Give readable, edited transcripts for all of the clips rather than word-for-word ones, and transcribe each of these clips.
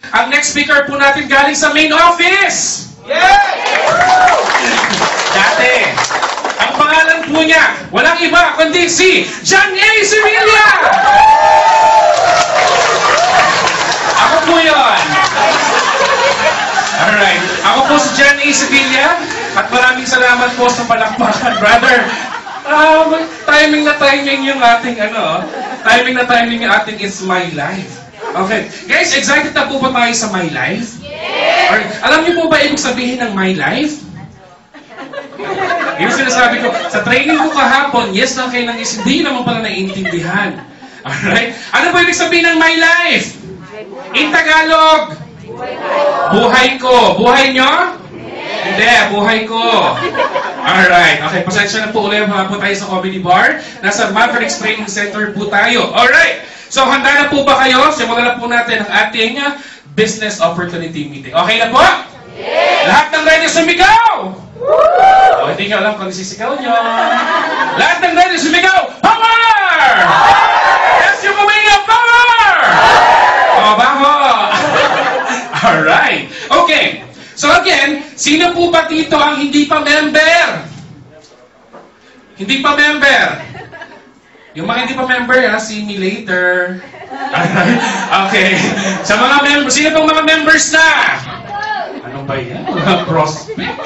Ang next speaker po natin galing sa main office. Dati, ang pangalan po niya, walang iba kundi si John A. Sevilla! Ako po yun. Alright, ako po si John A. Sevilla at maraming salamat po sa palakpakan, brother. Timing na timing yung ating timing na timing yung ating It's My Life. Okay. Guys, excited na po ba tayo sa My Life? Yes! Or, alam niyo po ba ibig sabihin ng My Life? Yung sinasabi ko, sa training ko kahapon, yes lang kayo nang hindi naman pala naiintindihan. Alright? Ano ba ibig sabihin ng My Life? In Tagalog? Buhay ko. Buhay nyo? Hindi, buhay ko. Alright. Okay, pasensya na po ulit mga po tayo sa Comedy Bar. Nasa Mavericks Training Center po tayo. Alright. So, handa na po ba kayo? Simulan na po natin ang ating Business Opportunity Meeting. Okay na po? Yes! Lahat ng ready sumigaw! Woo! Hindi ko alam kung sisigaw nyo. Lahat ng ready sumigaw! Power! Yes, yung kuminga! Power! Baho! Alright. Okay. So again, sino po ba dito ang hindi pa member? Hindi pa member? Yung mga hindi pa member, see me later. Okay. Sa mga members, sino pong mga members na? Ano ba yan? Prospect?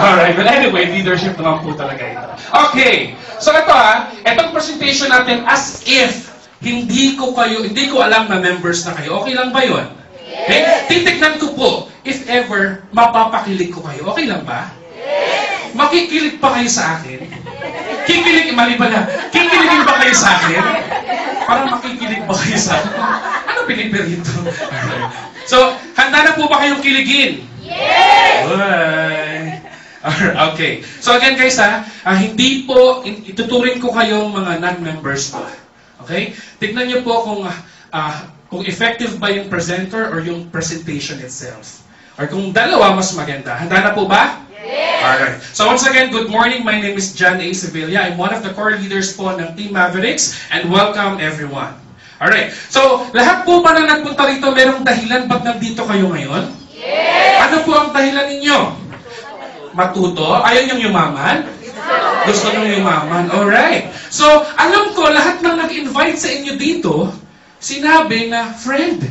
Alright, but anyway, leadership naman po talaga ito. Okay. So ito itong presentation natin as if hindi ko alam na members na kayo. Okay lang ba yun? Okay? Titignan ko po, if ever, mapapakilig ko kayo. Okay lang ba? Makikilig pa kayo sa akin? Kikilig, mali ba na? Kikiligin ba kayo sa akin? Parang makikilig ba kayo sa akin? Ano piniperito? So, handa na po ba kayong kiligin? Yes! Okay. So again guys hindi po, ituturing ko kayong mga non-members pa. Okay? Tignan niyo po kung effective ba yung presenter or yung presentation itself. Or kung dalawa, mas maganda. Handa na po ba? Yes! Alright. So once again, good morning. My name is John A. Sevilla. I'm one of the core leaders po ng Team Mavericks and welcome everyone. Alright. So, lahat po ba na nagpunta rito, merong dahilan ba't nandito kayo ngayon? Yes! Ano po ang dahilan ninyo? Matuto? Ayaw niyong yumaman? Gusto niyong yumaman? Alright. So, alam ko, lahat ng nag-invite sa inyo dito, sinabi na, friend,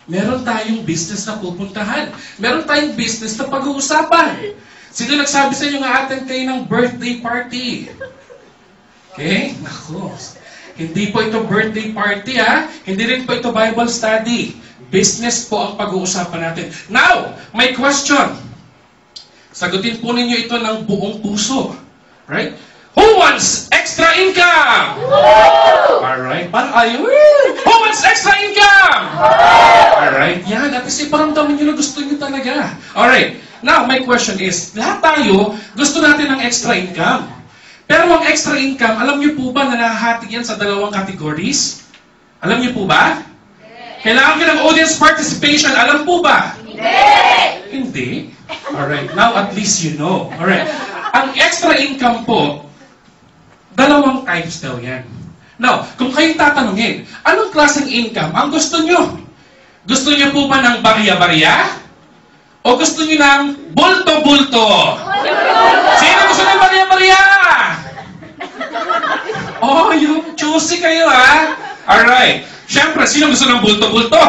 meron tayong business na pupuntahan. Meron tayong business na pag-uusapan. Sino nagsabi sa inyo nga atin kayo ng birthday party? Okay? Naku. Hindi po ito birthday party Hindi rin po ito Bible study. Business po ang pag-uusapan natin. Now, may question. Sagutin po ninyo ito ng buong puso. Right? Who wants extra income? Alright. Parang ayaw. Who wants extra income? Alright. Yan. At kasi paramdaman nyo na gusto nyo talaga. Alright. Now, my question is, lahat tayo gusto natin ng extra income. Pero ang extra income, alam nyo po ba na nahahati yan sa dalawang categories? Alam nyo po ba? Kailangan nyo ng audience participation. Alam po ba? Hindi. Alright. Now, at least you know. Alright. Ang extra income po, dalawang types daw yan. Now, kung kayong tatanungin, anong klaseng income ang gusto nyo? Gusto nyo po ba ng barya-barya? O gusto nyo ng bulto-bulto? Sino gusto ng barya-barya? Oh, yung choosy kayo Alright. Siyempre, sino gusto ng bulto-bulto?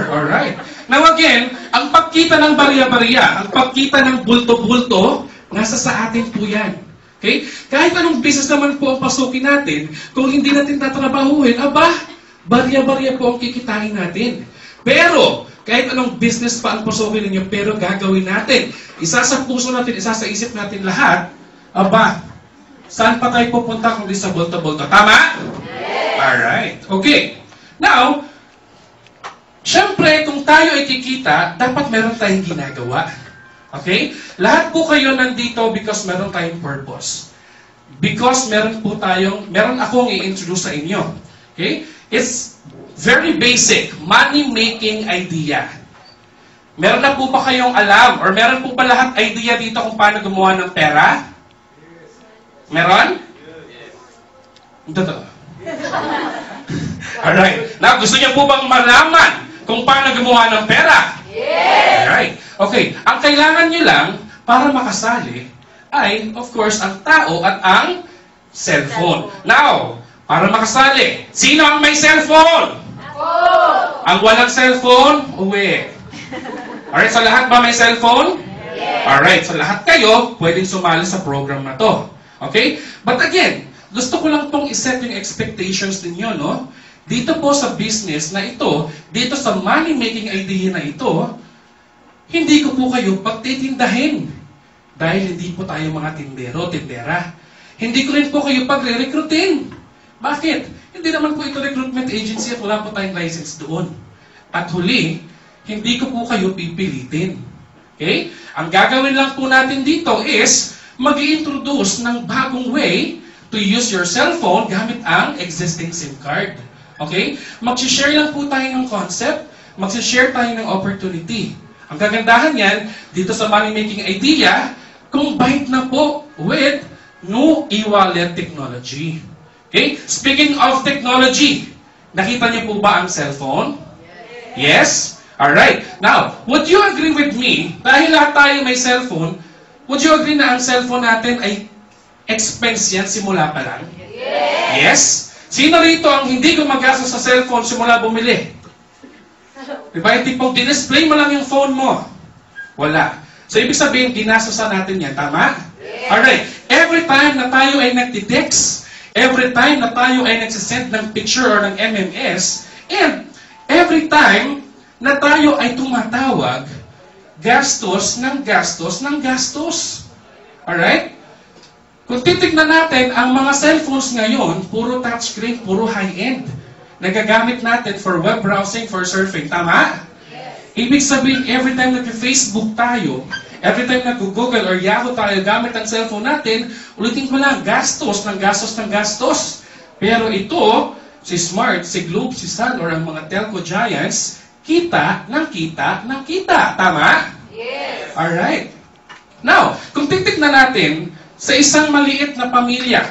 Alright. Now again, ang pagkita ng barya-barya, ang pagkita ng bulto-bulto, nasa sa atin po yan. Okay? Kahit anong business naman po ang pasukin natin, kung hindi natin tatrabahuhin, barya-barya po ang kikitain natin. Pero, kahit anong business pa ang pasukin ninyo, pero gagawin natin. Isa sa puso natin, isa sa isip natin lahat, saan pa tayo pupunta kung di sa bulto-bulto? Tama? Yes! Alright. Okay. Now, syempre, kung tayo ay kikita, dapat meron tayong ginagawa. Okay? Lahat po kayo nandito because meron tayong purpose. Because meron akong i-introduce sa inyo. Okay? It's very basic. Money-making idea. Meron na po ba kayong alam? Or meron po ba lahat idea dito kung paano gumawa ng pera? Meron? Totoo. Alright. Now, gusto niyo po bang malaman kung paano gumawa ng pera? Yes! Alright. Okay. Ang kailangan nyo lang para makasali ay, of course, ang tao at ang cellphone. Now, para makasali, sino ang may cellphone? Ako! Ang walang cellphone, uwi. Alright, so lahat ba may cellphone? Yes! Alright, so lahat kayo pwedeng sumali sa program na to. Okay? But again, gusto ko lang pong iset yung expectations ninyo, no? Dito po sa business na ito, dito sa money-making idea na ito, hindi ko po kayo pagtitindahin. Dahil hindi po tayo mga tindero, tindera. Hindi ko rin po kayo pagre-recruitin. Bakit? Hindi naman po ito recruitment agency at wala po tayong license doon. At huli, hindi ko po kayo pipilitin. Okay? Ang gagawin lang po natin dito is mag-i-introduce ng bagong way to use your cellphone gamit ang existing SIM card. Okay? Mag-share lang po tayo ng concept, mag-share tayo ng opportunity. Ang kagandahan yan, dito sa money-making idea, combined na po with new e-wallet technology. Okay? Speaking of technology, nakita niyo po ba ang cellphone? Yes? Alright. Now, would you agree with me, dahil lahat tayo may cellphone, would you agree na ang cellphone natin ay expense yan simula pa lang? Yes? Sino rito ang hindi gumagastos sa cellphone simula bumili? Diba? Yung tipong display mo lang yung phone mo. Wala. So, ibig sabihin, ginastosan natin yan. Tama? Alright. Every time na tayo ay nagtitext, every time na tayo ay nagsisend ng picture or ng MMS, and every time na tayo ay tumatawag, gastos ng gastos ng gastos. Alright? Kung titignan natin, ang mga cellphones ngayon, puro touchscreen, puro high-end. Nagagamit natin for web browsing, for surfing. Tama? Ibig sabihin, every time nag-Facebook tayo, every time nag-Google or Yahoo tayo gamit ang cellphone natin, ulitin ko lang, gastos ng gastos ng gastos. Pero ito, si Smart, si Globe, si Sun, or ang mga telco giants, kita ng kita ng kita. Tama? Yes. Alright. Now, kung titignan natin, sa isang maliit na pamilya,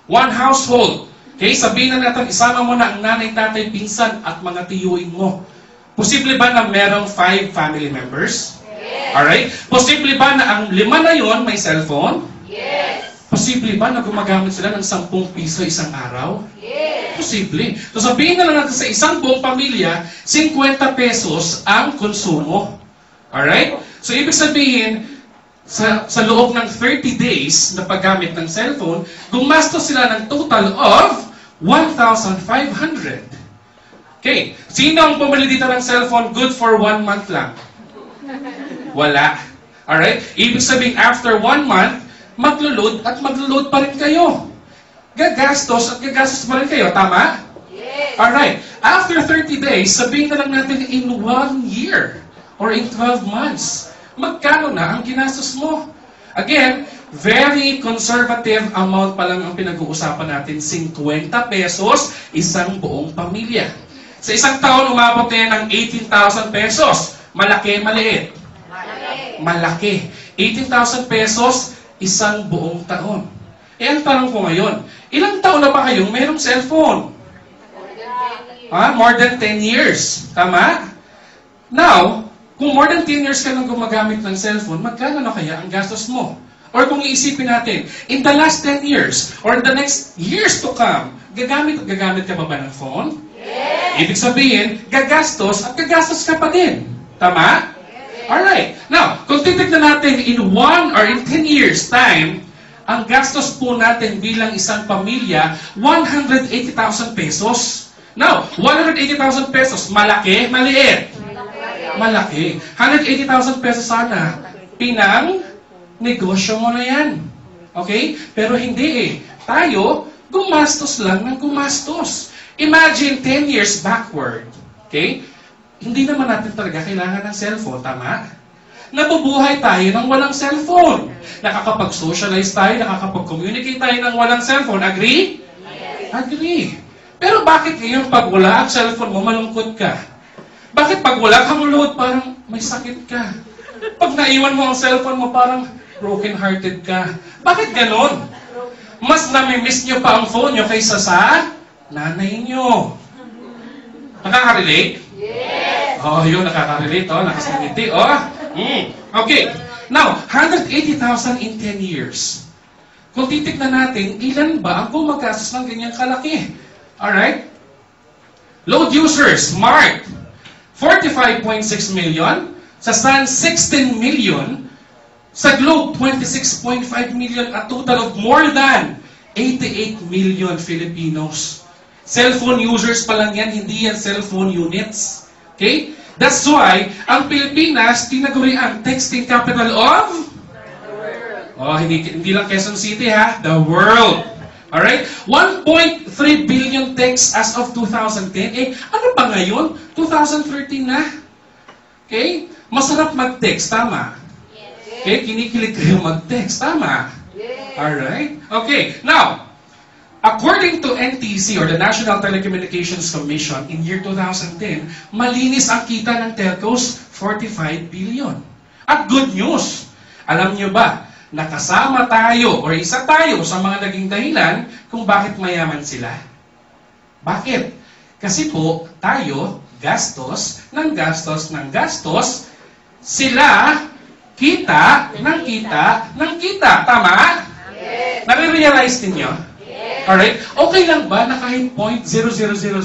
one household, okay, sabihin na natin, isama mo na ang nanay, tatay, pinsan, at mga tiyuin mo. Posible ba na merong 5 family members? Yes. Alright? Posible ba na ang 5 na yon may cellphone? Yes. Posible ba na gumagamit sila ng 10 piso isang araw? Yes. Posible. So sabihin na lang natin sa isang buong pamilya, 50 pesos ang konsumo. Alright? So ibig sabihin, sa loob ng 30 days na paggamit ng cellphone, gumastos sila ng total of 1,500. Okay, sino ang bumili dito ng cellphone good for 1 month lang? Wala. Alright? Ibig sabihin, after 1 month, maglo-load at maglo-load pa rin kayo. Gagastos at gagastos pa rin kayo. Tama? Yes. Alright. After 30 days, sabihin na lang natin in 1 year or in 12 months, magkano na ang ginastos mo? Again, very conservative amount pa lang ang pinag-uusapan natin, 50 pesos, isang buong pamilya. Sa isang taon, umabot na yan ng 18,000 pesos. Malaki, maliit? Malaki. 18,000 pesos, isang buong taon. Eh, ang tanong ko ngayon, ilang taon na ba kayong mayroong cellphone? More than 10 years. Tama? Now, kung more than 10 years ka nang gumagamit ng cellphone, magkano na kaya ang gastos mo? Or kung iisipin natin, in the last 10 years, or in the next years to come, gagamit ka ba ng phone? Yes. Ibig sabihin, gagastos at gagastos ka pa din. Tama? Yes. Alright. Now, kung titignan natin in 1 or in 10 years time, ang gastos po natin bilang isang pamilya, 180,000 pesos. Now, 180,000 pesos, malaki, maliit? Malaki. 180,000 pesos sana. Pinang negosyo mo na yan. Okay? Pero hindi eh. Tayo, gumastos lang ng gumastos. Imagine 10 years backward. Okay? Hindi naman natin talaga kailangan ng cellphone. Tama? Nabubuhay tayo ng walang cellphone. Nakakapag-socialize tayo, nakakapag-communicate tayo ng walang cellphone. Agree? Yes. Agree. Pero bakit ngayon pag wala ang cellphone mo, malungkot ka? Bakit pag wala kang load, parang may sakit ka? Pag naiwan mo ang cellphone mo, parang broken-hearted ka. Bakit ganon? Mas nami-miss nyo pa ang phone nyo kaysa sa nanay nyo. Nakaka-relate? Yes. Oh, yun, nakaka-relate, oh, nakasangiti, oh. Okay. Now, 180,000 in 10 years. Kung titignan natin, ilan ba ang gumagastos ng ganyang kalaki? Alright? Load users, Smart, 45.6 million. Sa Sun, 16 million. Sa Globe, 26.5 million. A total of more than 88 million Filipinos. Cellphone users pa lang yan, hindi yan cellphone units. Okay? That's why, ang Pilipinas, tinaguri ang texting capital of? The world. Oh, hindi lang Quezon City ha, the world. Alright? 1.3 billion texts as of 2010. Eh, ano pa ngayon? 2013 na. Okay? Masarap mag-text, tama? Okay? Kinikilig kayo mag-text, tama? Alright? Okay, now, according to NTC or the National Telecommunications Commission in year 2010, malinis ang kita ng telcos, 45 billion. At good news, alam nyo ba, nakasama tayo or isa tayo sa mga naging dahilan kung bakit mayaman sila. Bakit? Kasi po, tayo, gastos, sila, kita, ng kita. Tama? Yes. Nare-realize ninyo? Yes. Alright? Okay lang ba na kahit 0.00001%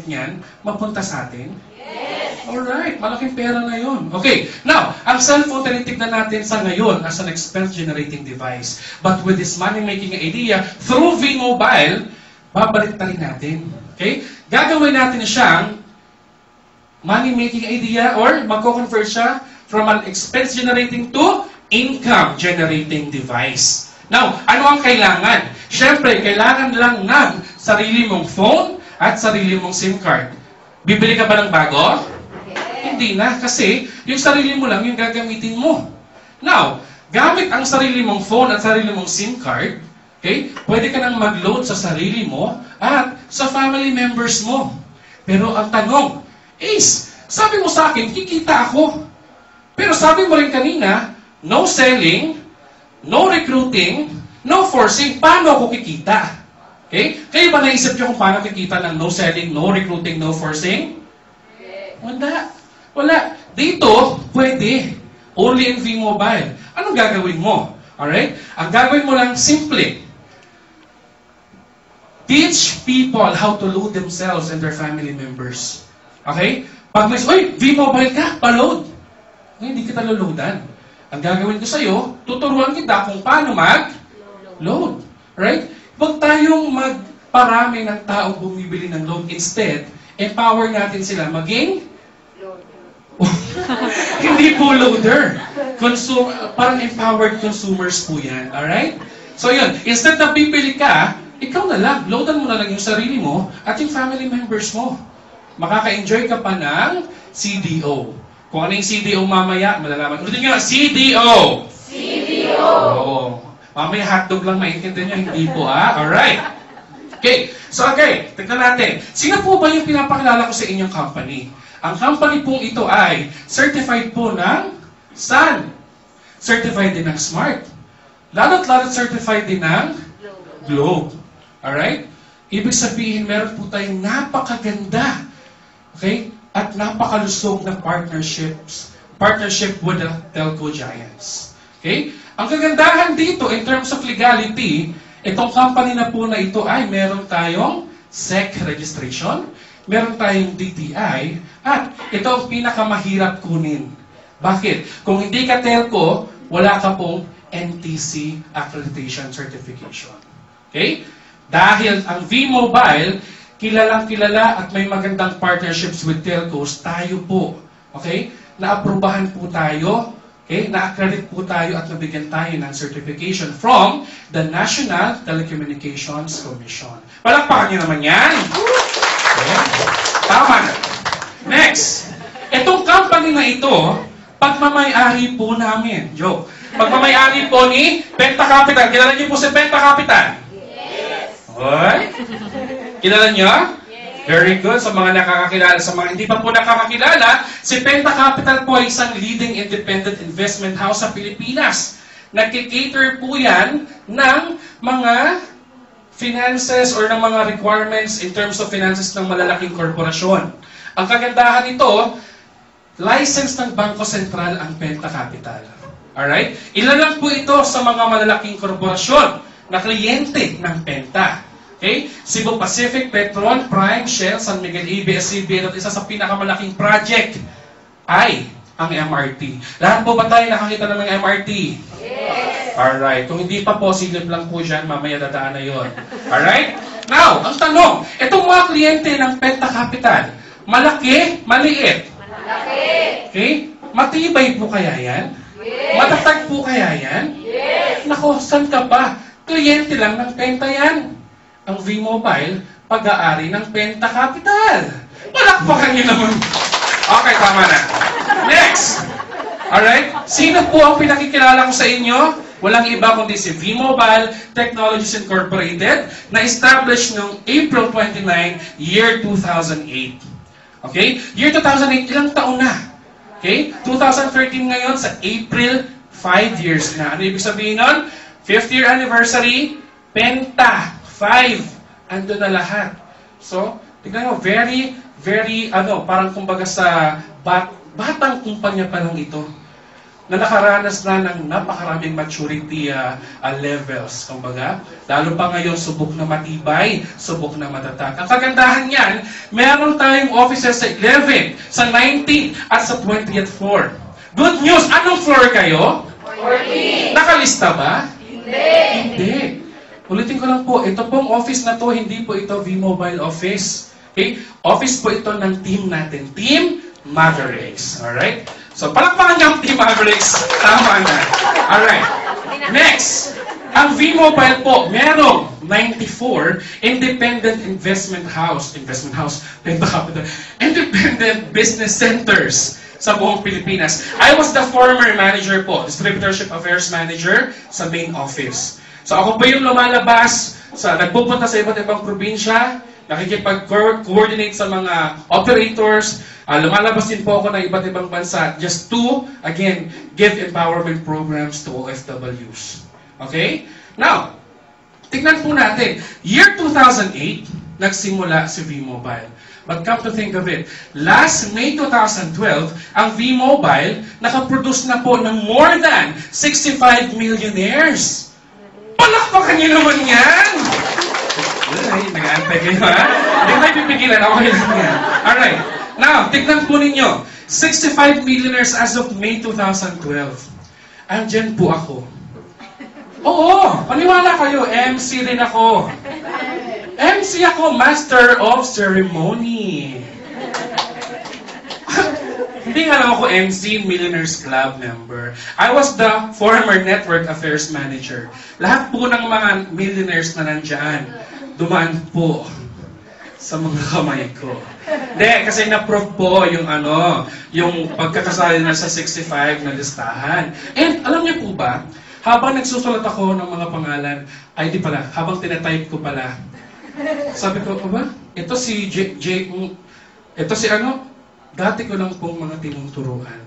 niyan mapunta sa atin? Yes. Alright, malaking pera na yun. Okay, now, ang cellphone tinitignan natin sa ngayon as an expense-generating device. But with this money-making idea, through V-Mobile, babalik rin natin. Okay? Gagawin natin siyang money-making idea or magko-convert siya from an expense-generating to income-generating device. Now, ano ang kailangan? Siyempre, kailangan lang ng sarili mong phone at sarili mong SIM card. Bibili ka ba ng bago? Hindi na, kasi yung sarili mo lang yung gagamitin mo. Now, gamit ang sarili mong phone at sarili mong SIM card, okay, pwede ka nang mag-load sa sarili mo at sa family members mo. Pero ang tanong is, sabi mo sa akin, kikita ako. Pero sabi mo rin kanina, no selling, no recruiting, no forcing, paano ako kikita? Okay? Kayo ba naisip nyo kung paano kikita ng no selling, no recruiting, no forcing? Wala. Wala. Dito, pwede. Only in V-Mobile. Anong gagawin mo? Alright? Ang gagawin mo lang, simple. Teach people how to load themselves and their family members. Okay? Pag may, V-Mobile ka, pa-load. Hindi kita loloadan. Ang gagawin ko sa'yo, tuturuan kita kung paano mag-load. Right? Huwag tayong magparami ng taong bumibili ng load. Instead, empower natin sila maging hindi po loader. Parang empowered consumers po yan. Alright? So yun, instead na bibili ka, ikaw na lang, loadan mo na lang yung sarili mo at yung family members mo. Makaka-enjoy ka pa ng CDO. Kung ano yung CDO mamaya, malalaman. Ulitin nyo, CDO! CDO! Oo. Mamaya hotdog lang maintindihan nyo, hindi po Alright. Okay. So okay, tignan natin. Sino po ba yung pinapakilala ko sa inyong company? Ang company pong ito ay certified po ng Sun. Certified din ng Smart. Lalo't certified din ng Globe. Alright? Ibig sabihin, meron po tayong napakaganda. Okay? At napakalusog na partnership with the telco giants. Okay? Ang kagandahan dito, in terms of legality, itong company na po na ito ay meron tayong SEC registration, meron tayong DTI, at ito ang pinakamahirap kunin. Bakit? Kung hindi ka telco, wala ka pong NTC accreditation certification. Okay? Dahil ang V-Mobile, kilalang-kilala at may magandang partnerships with telcos, tayo po. Okay? Naaprubahan po tayo, okay? Na-accredit po tayo at nabigyan tayo ng certification from the National Telecommunications Commission. Palakpakan niyo naman yan. Okay? Tama na. Next. Itong company na ito, pagmamay-ari po namin. Joke. Pagmamay-ari po ni Penta Capital. Kilala niyo po si Penta Capital? Yes. Okay? Kilala niyo? Yes. Very good. Sa mga nakakakilala, sa mga hindi pa po nakakakilala, si Penta Capital po ay isang leading independent investment house sa Pilipinas. Nagkikater po yan ng mga finances or ng mga requirements in terms of finances ng malalaking korporasyon. Ang kagandahan nito, license ng Bangko Sentral ang Penta Capital. Alright? Ilan lang po ito sa mga malalaking korporasyon na kliyente ng Penta. Okay? Cebu Pacific, Petron, Prime, Shell, San Miguel, ABS-CBN at isa sa pinakamalaking project ay ang MRT. Lahat po ba tayo nakakita ng mga MRT? Yes! Alright. Kung hindi pa po, silip lang po dyan, mamaya dadaan na yun. Alright? Now, ang tanong, itong mga kliyente ng Penta Capital, malaki, maliit? Malaki. Okay? Matibay po kaya yan? Yes. Matatag po kaya yan? Yes. Nako, saan ka ba? Kliyente lang ng Penta yan. Ang V-Mobile, pag-aari ng Penta Capital. Palakpakan niyo naman. Okay, tama na. Next! Alright? Sino po ang pinakikilala ko sa inyo? Walang iba kundi si V-Mobile Technologies Incorporated na established noong April 29, year 2008. Okay? Year 2008, ilang taon na? Okay? 2013 ngayon sa April, 5 years na. Ano ibig sabihin nun? 5th year anniversary, Penta, 5. Ando na lahat. So, tignan mo, very, parang kumbaga sa batang kumpanya pa lang ito na nakaranas na ng napakaraming maturity levels. Kumbaga, lalo pa ngayon, subok na matibay, subok na matatag. Ang kagandahan niyan, meron tayong offices sa 11, sa 19, at sa 20th floor. Good news! Anong floor kayo? 14. Nakalista ba? Hindi. Ulitin ko lang po, ito pong office na to, hindi po ito V-Mobile office. Okay? Office po ito ng team natin. Team Mavericks. Alright? So, palakpakan niyo ang Team Mavericks. Tama na. Alright. Next. Ang V-Mobile po, merong 94 independent investment house, Penta Capital, independent business centers sa buong Pilipinas. I was the former manager po, Distributorship Affairs Manager sa main office. So, ako po yung lumalabas, nagpupunta sa iba't ibang probinsya, nakikipag-coordinate sa mga operators, lumalabas din po ako ng iba't ibang bansa just to, again, give empowerment programs to OFWs. Okay? Now, tignan po natin. Year 2008, nagsimula si V-Mobile. But come to think of it, last May 2012, ang V-Mobile nakaproduce na po ng more than 65 millionaires. Palakpakan niyo naman yan! Ay, nag-aantay kayo, ha? Hindi tayo pipigilan. Okay lang yan. Alright. Now, tignan po ninyo. 65 millionaires as of May 2012. Andyan po ako. Oo, paniwala kayo. MC rin ako. MC ako, Master of Ceremony. Hindi nga lang ako MC, Millionaires Club member. I was the former Network Affairs Manager. Lahat po ng mga millionaires na nandyan, dumaan po sa mga kamay ko. Hindi, kasi na-prove po yung pagkakasali na sa 65 na listahan. And alam niyo po ba, habang nagsusulat ako ng mga pangalan, ay di pala, habang tinatype ko pala, sabi ko, ito si dati ko lang pong mga tinuturuan.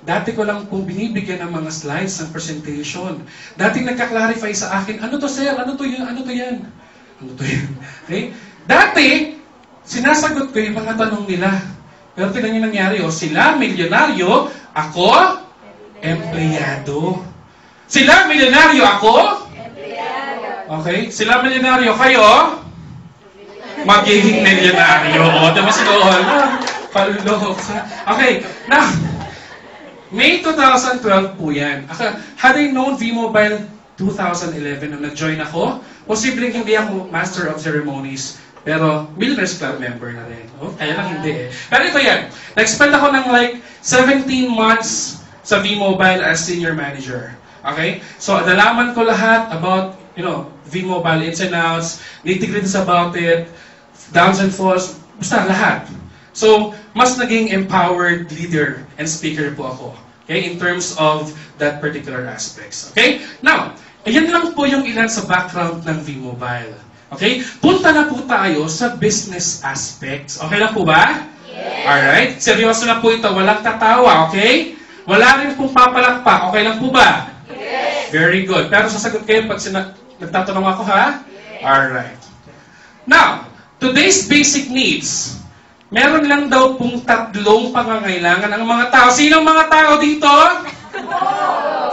Dati ko lang pong binibigyan ng mga slides ng presentation. Dati nagka-clarify sa akin, ano to sir, ano to yan, ano to yan. Ano to yan? Okay? Dati, sinasagot ko yung mga tanong nila. Pero tingnan niyo nangyari, sila milyonaryo, ako, empleyado. Sila milyonaryo, ako, empleyado. Okay? Sila milyonaryo, kayo, magiging milyonaryo. Diba siguro? Paluloka. Okay, now, May 2012 po yan. Had I known V-Mobile 2011 nung nag-join ako, posibleng hindi ako Master of Ceremonies, pero Millionaires Club member na rin. Kaya lang hindi eh. Pero ito yan, nag-spend ako ng like 17 months sa V-Mobile as senior manager. Okay? So, nalaman ko lahat about, V-Mobile ins and outs, nitty-gritties about it, downs and falls, basta lahat. So, mas naging empowered leader and speaker po ako. Okay? In terms of that particular aspects. Okay? Now, ayan lang po yung ilan sa background ng V-Mobile. Okay? Punta na po tayo sa business aspects. Okay lang po ba? Yes. Alright? Seryoso na po ito. Walang tatawa. Okay? Wala rin pong papalakpak. Okay lang po ba? Yes. Very good. Pero sasagot kayo pag nagtatanong ako, ha? Yes. Alright. Now, today's basic needs. Meron lang daw pong 3 pangangailangan ang mga tao. Sinong mga tao dito?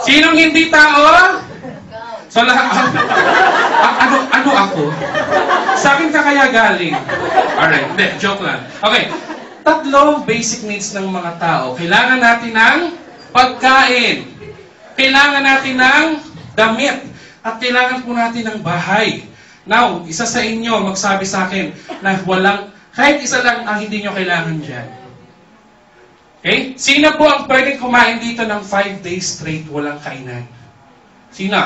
Sinong hindi tao? So lahat, ano ako? Sa akin ka kaya galing? Alright, hindi, joke lang. Okay, 3 basic needs ng mga tao. Kailangan natin ng pagkain. Kailangan natin ng damit. At kailangan po natin ng bahay. Now, isa sa inyo magsabi sa akin na kahit isa lang ang hindi nyo kailangan dyan. Okay? Sino po ang pwedeng kumain dito ng 5 days straight walang kainan? Sino?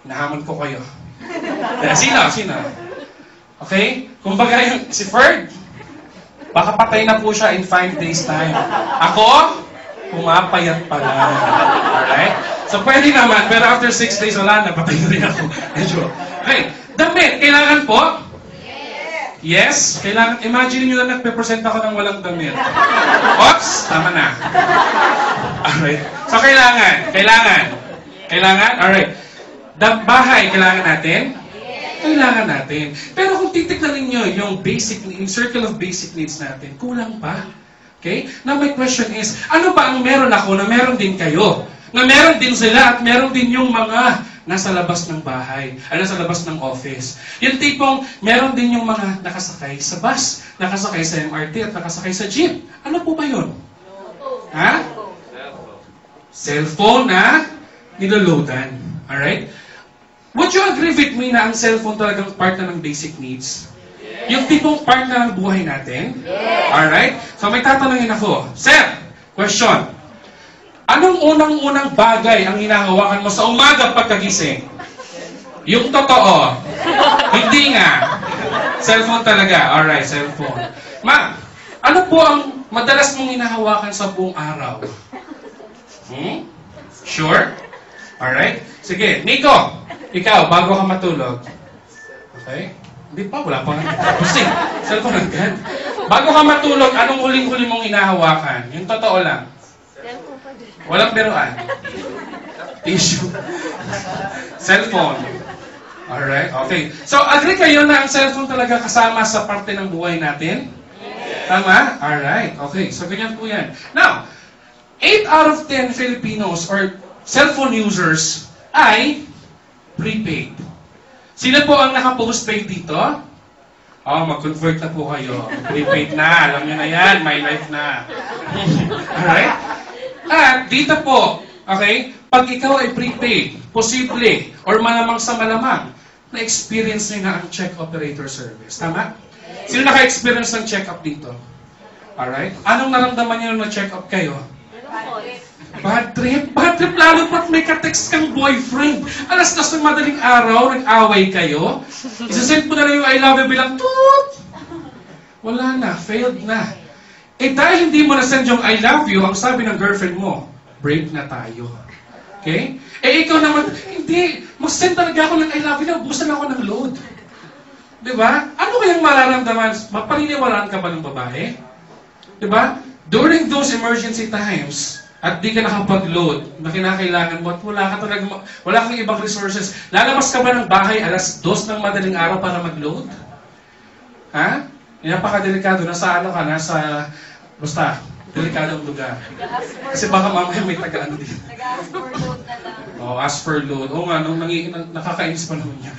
Nahamon ko kayo. Sino? Okay? Kumbaga si Ferd, baka patay na po siya in 5 days time. Ako, pumapayat pa lang. Alright? So pwede naman, pero after 6 days, wala na, patay na rin ako. Okay, damit, kailangan po? Yes, kailangan. Imagine nyo na nagpe-present ako ng walang damit. Oops, tama na. Alright. So kailangan. Alright. Bahay, kailangan natin? Kailangan natin. Pero kung titignan ninyo yung circle of basic needs natin, kulang pa. Okay? Now my question is, ano ba ang meron ako na meron din kayo? Na meron din sila at meron din yung mga nasa labas ng bahay, nasa labas ng office. Yung tipong, meron din yung mga nakasakay sa bus, nakasakay sa MRT at nakasakay sa jeep. Ano po ba yun? Ha? Cellphone na niloloadan. Alright? Would you agree with me na ang cellphone talagang part na ng basic needs? Yung tipong part na ng buhay natin? Alright? So may tatanungin ako. Sir, question. Anong unang-unang bagay ang hinahawakan mo sa umaga pagkagising? Yung totoo. Hindi nga. Cellphone talaga. Alright, cellphone. Ma, ano po ang madalas mong hinahawakan sa buong araw? Sure? Alright? Sige, Nico, ikaw, bago ka matulog. Okay? Hindi pa, wala pa nga. Kasi, cellphone agad. Bago ka matulog, anong huling-huli mong hinahawakan? Yung totoo lang. Walang biruan. Tissue. Cellphone. Alright, okay. So, agree kayo na ang cellphone talaga kasama sa parte ng buhay natin? Tama? Alright, okay. So, ganyan po yan. Now, 8 out of 10 Filipinos or cellphone users ay prepaid. Sino po ang naka-postpaid dito? Mag-convert na po kayo. Prepaid na. Alam nyo na yan. My life na. Alright? At dito po, okay, pag ikaw ay prepaid, posible, or malamang sa malamang, na-experience nyo na ang check operator service. Tama? Sino naka-experience ng check-up dito? Alright? Anong naramdaman nyo na check-up kayo? Bad trip? Bad trip lalo pat may ka-text kang boyfriend. Alas nas ng madaling araw, nag-away kayo. Isasend mo na lang yung I love you bilang toot! Wala na, failed na. Eh dahil hindi mo na-send yung I love you, ang sabi ng girlfriend mo, break na tayo. Okay? Eh ikaw naman, hindi, mag-send talaga ako ng I love you, naubusan ako ng load. Diba? Ano kayang mararamdaman? Mapaniniwalaan ka ba ng babae? Diba? During those emergency times, at di ka nakapag-load na kinakailangan mo at wala kang ibang resources, lalabas ka ba ng bahay alas 2 ng madaling araw para mag-load? Ha? Napaka-delikado. Nasa ano ka? Basta, delikadong lugar. Kasi baka mamaya may taga-ano din. Nag-ask for load na lang. Ask for load. Oo nga, nakakainis pa naman niya.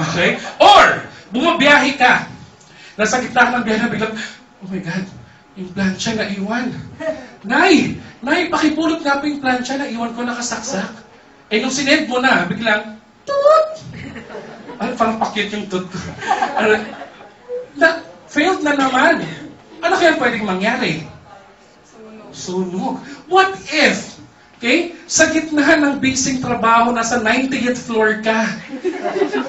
Okay? Or, bumabiyahe ka. Nasa gitna ng biyahe na biglang, oh my God, yung plancha na iwan. Nay, pakipulot nga po yung plancha na iwan ko nakasaksak. Eh, nung sinend mo na, biglang, toot! Parang pakit yung toot ko. Failed na naman. Ano kaya pwedeng mangyari? Sunog. What if, okay, sa gitna ng basic trabaho, nasa 90th floor ka,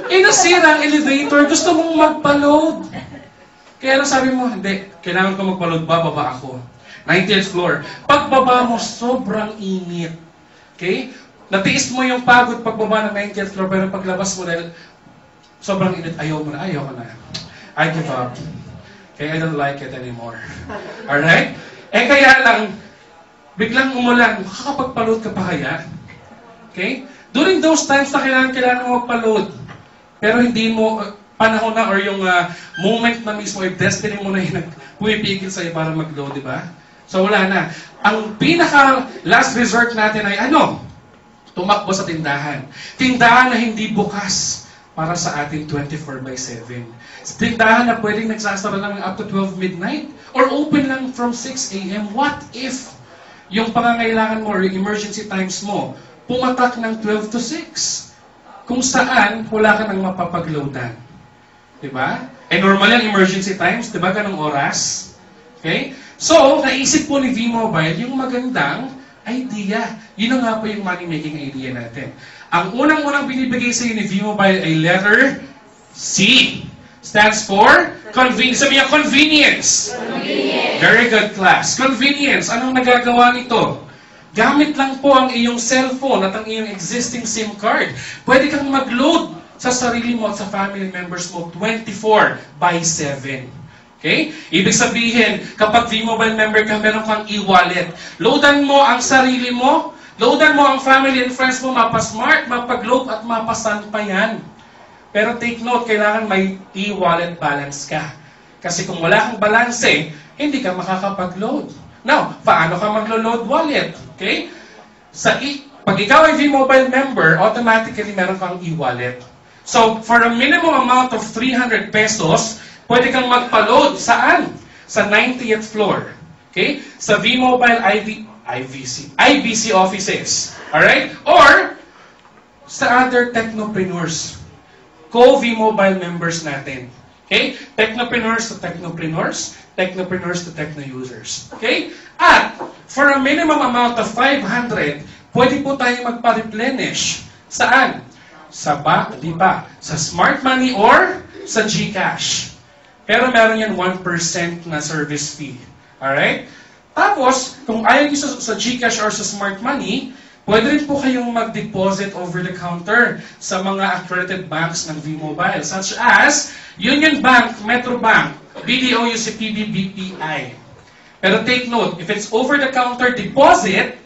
nasira ang elevator, gusto mong magpa-load. Kaya lang sabi mo, hindi, kailangan ko magpa-load, bababa ako. 90th floor. Pagbaba mo, sobrang init. Okay? Natiis mo yung pagod pagbaba ng 90th floor, pero paglabas mo dahil sobrang init, ayaw ko na. I give up. Okay, I don't like it anymore. Alright? Eh kaya lang, biglang umulan, makakapagpa-load ka pa kaya? Okay? During those times na kailangan mo magpa-load, pero hindi mo, panahon na or yung moment na mismo, yung destiny mo na yung pumipigil sa'yo para mag-load, di ba? So wala na. Ang pinaka last resort natin ay ano? Tumakbo sa tindahan. Tindahan na hindi bukas para sa ating 24/7. Tindahan na pwedeng nagsasara lang up to 12 midnight or open lang from 6 a.m. What if yung pangangailangan mo or yung emergency times mo pumatak ng 12 to 6? Kung saan wala ka nang mapapagloadan. Diba? Eh normal yung emergency times, diba? Ganong oras. Okay? So, naisip po ni V-Mobile yung magandang idea. Yun na nga po yung money-making idea natin. Ang unang-unang binibigay sa ni V-Mobile ay letter C. Stands for convenience. Sabi niya, convenience. Convenience. Very good, class. Convenience. Anong nagagawa nito? Gamit lang po ang iyong cellphone at ang iyong existing SIM card. Pwede kang mag-load sa sarili mo at sa family members mo 24/7. Okay? Ibig sabihin, kapag V-Mobile member ka, meron kang e-wallet. Loadan mo ang sarili mo, loadan mo ang family and friends mo, mapa-smart, mapag-load at mapasan pa yan. Pero take note, kailangan may e-wallet balance ka. Kasi kung wala kang balance, hindi ka makakapag-load. Now, paano ka maglo-load wallet? Okay? Pag ikaw ay V-Mobile member, automatically meron kang e-wallet. So, for a minimum amount of 300 pesos, pwede kang magpa-load. Saan? Sa 90th floor. Okay? Sa V-Mobile IBC offices. Alright? Or, sa other technopreneurs. Co-V-Mobile members natin. Okay? Technopreneurs to technopreneurs. Technopreneurs to techno-users. Okay? At, for a minimum amount of 500, pwede po tayo magpa-replenish. Saan? Sa sa Smart Money or sa GCash. Pero meron yan 1% na service fee. Alright? Tapos, kung ayaw nyo sa GCash or sa Smart Money, pwede rin po kayong mag-deposit over the counter sa mga accredited banks ng V-Mobile, such as Union Bank, Metro Bank, BDO, UCPB, BPI. Pero take note, if it's over the counter deposit,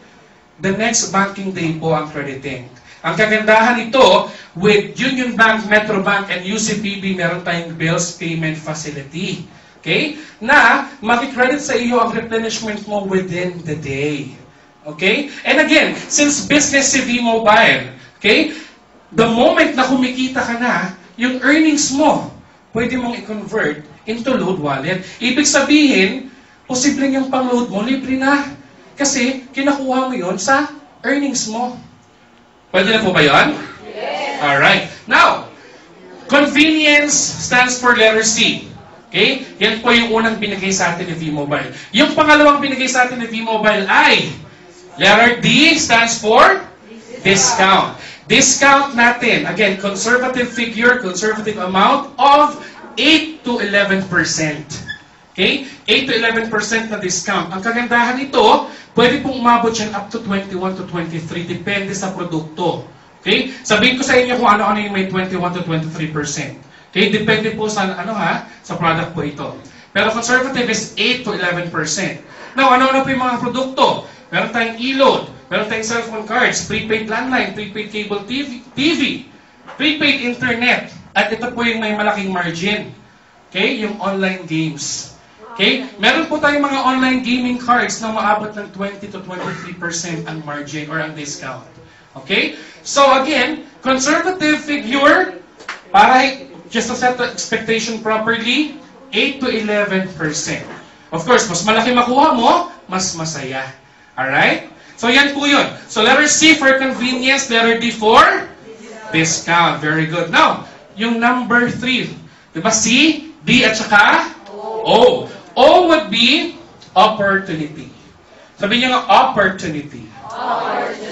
the next banking day po ang crediting. Ang kagandahan nito, with Union Bank, Metro Bank, and UCPB, meron tayong bills payment facility. Okay? Na makikredit sa iyo ang replenishment mo within the day. Okay? And again, since business si V-Mobile, okay? The moment na kumikita ka na, yung earnings mo, pwede mong i-convert into load wallet. Ibig sabihin, posibleng yung pang-load mo, libre na. Kasi, kinakuha mo yon sa earnings mo. Pwede na po ba yun? Yes. Alright. Now, convenience stands for letter C. Okay? Yan po yung unang binigay sa atin ni V-Mobile. Yung pangalawang binigay sa atin ni V-Mobile ay letter D stands for discount. Discount natin, again, conservative figure, conservative amount of 8 to 11%. Okay? 8 to 11% na discount. Ang kagandahan nito, pwede pong umabot yan up to 21 to 23, depende sa produkto. Okay? Sabihin ko sa inyo kung ano-ano yung may 21 to 23%. Okay? Depende po sa, sa product po ito. Pero conservative is 8 to 11%. Now, ano-ano po yung mga produkto? Meron tayong e-load, meron tayong cellphone cards, prepaid landline, prepaid cable TV, prepaid internet, at ito po yung may malaking margin. Okay? Yung online games. Okay? Meron po tayong mga online gaming cards na maabot ng 20 to 23% ang margin or ang discount. Okay? So again, conservative figure, para just to set the expectation properly, 8 to 11%. Of course, mas malaki makuha mo, mas masaya. Alright? So yan po yun. So letter C for convenience, letter D for discount. Very good. Now, yung number 3. Diba C, D at saka O. O would be opportunity. Sabi niyo nga, opportunity.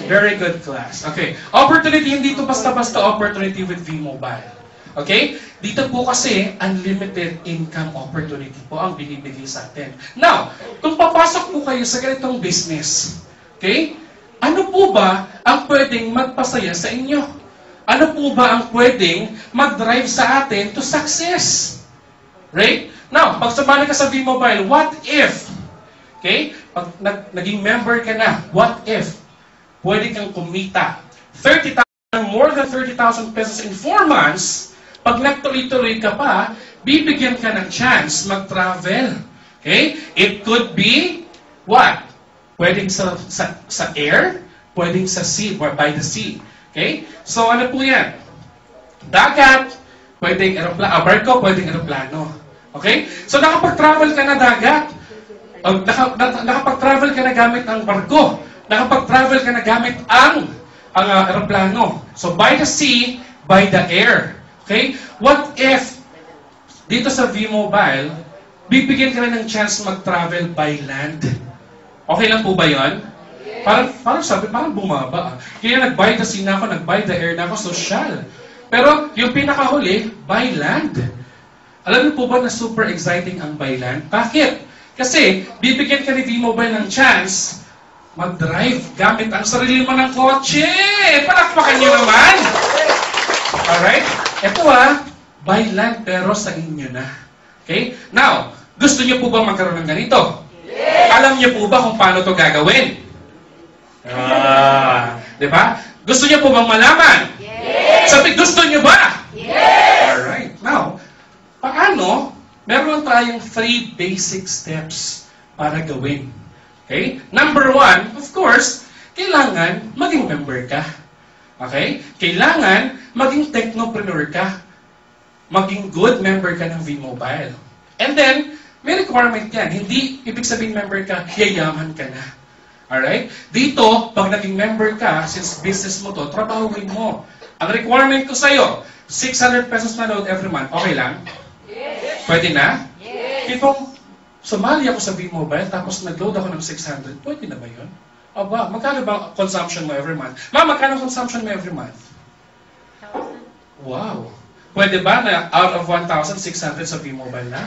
Very good, class. Okay. Opportunity, hindi ito basta-basta opportunity with V-Mobile. Okay? Dito po kasi, unlimited income opportunity po ang binibigay sa atin. Now, kung papasok po kayo sa ganitong business, okay? Ano po ba ang pwedeng magpasaya sa inyo? Ano po ba ang pwedeng mag-drive sa atin to success? Right? Now, pag sumali ka sa V-Mobile, what if? Okay? Pag naging member ka na, what if? Pwede kang kumita 30,000, more than 30,000 pesos in 4 months pag nagtuloy-tuloy ka pa, bibigyan ka ng chance mag-travel. Okay? It could be, what? Pwedeng sa air, pwedeng sa sea, or by the sea. Okay? So, ano po yan? Dagat, pwedeng barko, pwedeng aeroplano. Okay? So, nakapag-travel ka na dagat. Nakapag-travel ka na gamit ang barko. Nakapag-travel ka na gamit ang aeroplano. So, by the sea, by the air. Okay? What if, dito sa V-Mobile, bibigyan ka na ng chance mag-travel by land? Okay lang po ba yun? Parang bumaba. Kaya nag-by the sea na ako, nag-by the air na ako, social. Pero yung pinakahuli, by land. Alam niyo po ba na super exciting ang by land? Bakit? Kasi bibigyan ka ni V-Mobile ng chance mag-drive gamit ang sarili mo ng kotse. Palakpakan niyo naman. Alright? Ito by land pero sa inyo na. Okay? Now, gusto niyo po ba magkaroon ng ganito? Yes! Alam niyo po ba kung paano to gagawin? Diba? Gusto niyo po bang malaman? Yes! Sabi, gusto niyo ba? Yes! Alright. Now, paano? Meron tayong 3 basic steps para gawin. Okay? Number 1, of course, kailangan maging member ka. Okay? Kailangan maging technopreneur ka. Maging good member ka ng V-Mobile. And then, may requirement yan. Hindi ibig sabihin member ka, yayaman ka na. Alright? Dito, pag naging member ka, since business mo to, trabahuin mo. Ang requirement ko sa'yo, 600 pesos na load every month. Okay lang? Yes. Pwede na? Yes. Tipong, sumali ako sa V-Mobile, tapos nag-load ako ng 600. Pwede na ba yun? Aba, magkano ba consumption mo every month? Ma'am, magkano consumption mo every month? 1,000. Wow. Pwede ba na out of 1,600 sa V-Mobile na?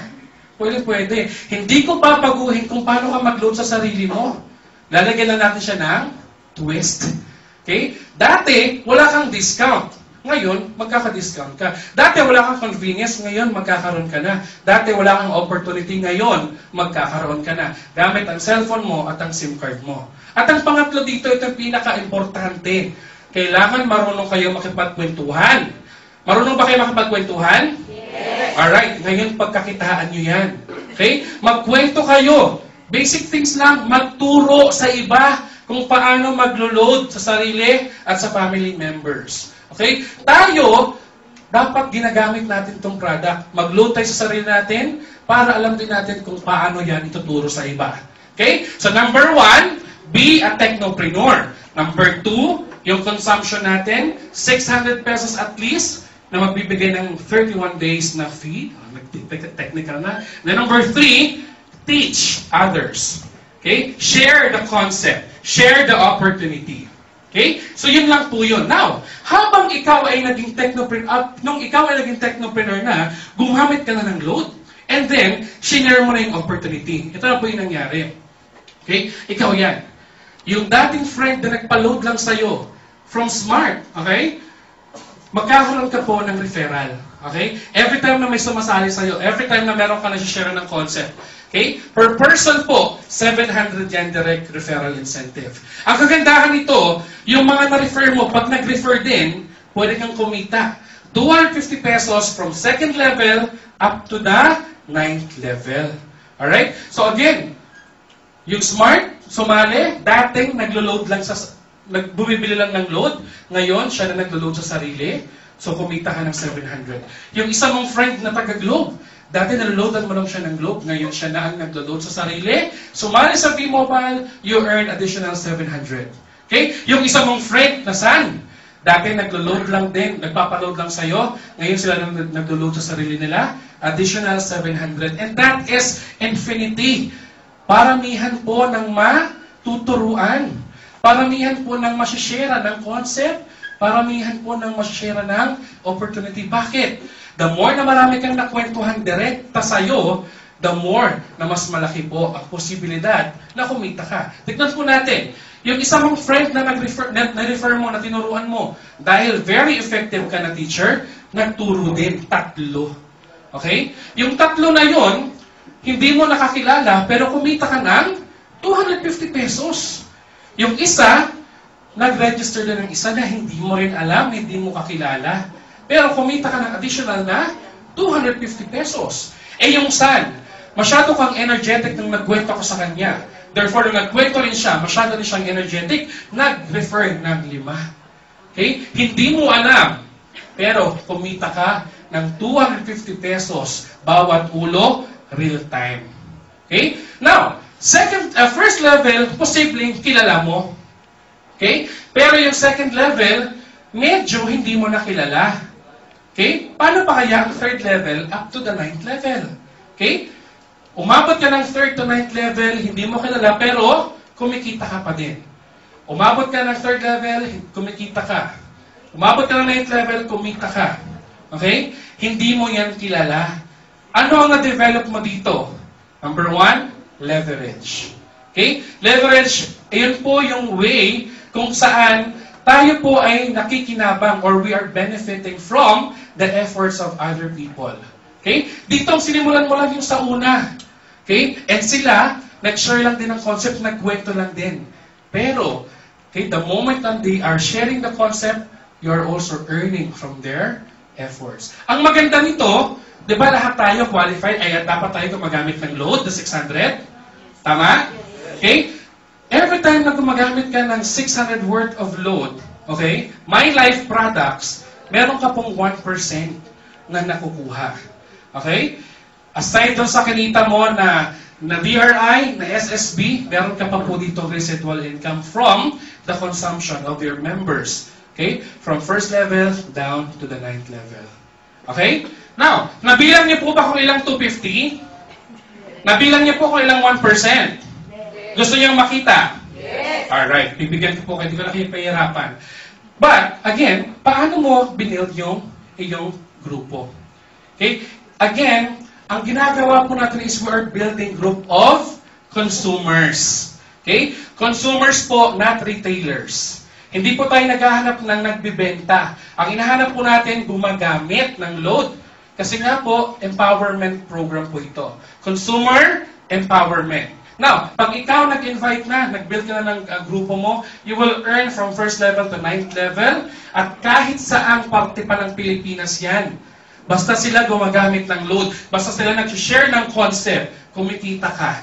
Pwede. Hindi ko papaguhin kung paano ka mag-load sa sarili mo. Lalagyan na natin siya ng twist. Okay? Dati, wala kang discount. Ngayon, magkaka-discount ka. Dati, wala kang convenience. Ngayon, magkakaroon ka na. Dati, wala kang opportunity. Ngayon, magkakaroon ka na. Gamit ang cellphone mo at ang SIM card mo. At ang pangatlo dito, ito yung pinaka-importante. Kailangan marunong kayo makipagkwentuhan. Marunong ba kayo makipagkwentuhan? Yes. Alright, ngayon pagkakitaan nyo yan. Okay? Magkwento kayo. Basic things lang, magturo sa iba kung paano maglo-load sa sarili at sa family members. Okay? Tayo, dapat ginagamit natin itong product. Mag-load tayo sa sarili natin para alam din natin kung paano yan ituturo sa iba. Okay? So number 1, be a technopreneur. Number 2, yung consumption natin, 600 pesos at least, na magbibigay ng 31 days na fee. Technical na. Then number 3, teach others. Okay? Share the concept. Share the opportunity. Okay? So yun lang po yun. Now, habang ikaw ay naging technopreneur, nung ikaw ay naging technopreneur na, gumamit ka na ng load, and then, shinare mo na yung opportunity. Ito na po yung nangyari. Okay? Ikaw yan. Yung dating friend na nagpa-load lang sa'yo, from Smart, okay? Magkakaroon ka po ng referral. Okay? Every time na may sumasali sa'yo, every time na meron ka na share ng concept, okay? Per person po, 700 yan direct referral incentive. Ang kagandahan nito, yung mga na-refer mo, pag nag-refer din, pwede kang kumita. 250 pesos from 2nd level up to the 9th level. Alright? So again, yung Smart, sumali, dating naglo-load lang bumibili lang ng load, ngayon siya na naglo-load sa sarili, so kumita ka ng 700. Yung isa mong friend na taga-Globe, dati naloloadan mo lang siya ng Globe, ngayon siya na ang naglo-load sa sarili, sumali sa V-Mobile, you earn additional 700. Okay? Yung isa mong friend na San, dati naglo-load lang din, nagpapaload lang sa'yo, ngayon sila na naglo-load sa sarili nila, additional 700. And that is infinity. Paramihan po ng matuturuan. Paramihan po ng masishare ng concept, paramihan po ng masishare ng opportunity. Bakit? The more na marami kang nakwentuhan direkta sa'yo, the more na mas malaki po ang posibilidad na kumita ka. Tignan po natin, yung isa mong friend na na-refer mo, na tinuruan mo, dahil very effective ka na teacher, nagturo din 3. Okay? Yung 3 na yon, hindi mo nakakilala, pero kumita ka ng 250 pesos. Yung isa, nag-register na ng isa na hindi mo rin alam, hindi mo kakilala. Pero kumita ka ng additional na 250 pesos. Eh yung son, masyado kang energetic nung nagkwento ko sa kanya. Therefore, nung nagkwento rin siya, masyado rin siyang energetic, nag-refer ng 5. Okay? Hindi mo alam. Pero kumita ka ng 250 pesos bawat ulo, real time. Okay? Now, first level, posibleng kilala mo. Okay? Pero yung second level, medyo hindi mo nakilala. Okay? Paano pa kaya ang third level up to the 9th level? Okay? Umabot ka ng 3rd to 9th level, hindi mo kilala, pero kumikita ka pa din. Umabot ka ng 3rd level, kumikita ka. Umabot ka ng 9th level, kumita ka. Okay? Hindi mo yan kilala. Ano ang na-develop mo dito? Number 1, leverage. Okay? Leverage, ayun po yung way kung saan tayo po ay nakikinabang or we are benefiting from the efforts of other people. Okay? Dito, sinimulan mo lang yung sa una. Okay? And sila, nag-share lang din ng concept, nagkwento lang din. Pero, okay, the moment that they are sharing the concept, you are also earning from their efforts. Ang maganda nito, di ba lahat tayo qualified, ay dapat tayo gumagamit ng load, the 600? Tama? Okay? Every time na gumagamit ka ng 600 worth of load, okay, My Life products, meron ka pong 1% na nakukuha. Okay? Aside doon sa kinita mo na DRI, na SSB, meron ka pa po dito residual income from the consumption of your members. Okay? From first level down to the 9th level. Okay? Now, nabilang niyo po ba kung ilang 250? Nabilang niyo po kung ilang 1%? Gusto niyang makita? Yes. Alright, bibigyan ko po kayo, hindi ko na kayo pahirapan. But, again, paano mo binild yung iyong grupo? Okay? Again, ang ginagawa po natin is we are building group of consumers. Okay? Consumers po, not retailers. Hindi po tayo naghahanap ng nagbibenta. Ang hinahanap po natin, gumagamit ng load. Kasi nga po, empowerment program po ito. Consumer empowerment. Now, pag ikaw nag-invite na, nag-build ka na ng grupo mo, you will earn from first level to 9th level, at kahit saang parte pa ng Pilipinas yan. Basta sila gumagamit ng load, basta sila nag-share ng concept, kumikita ka.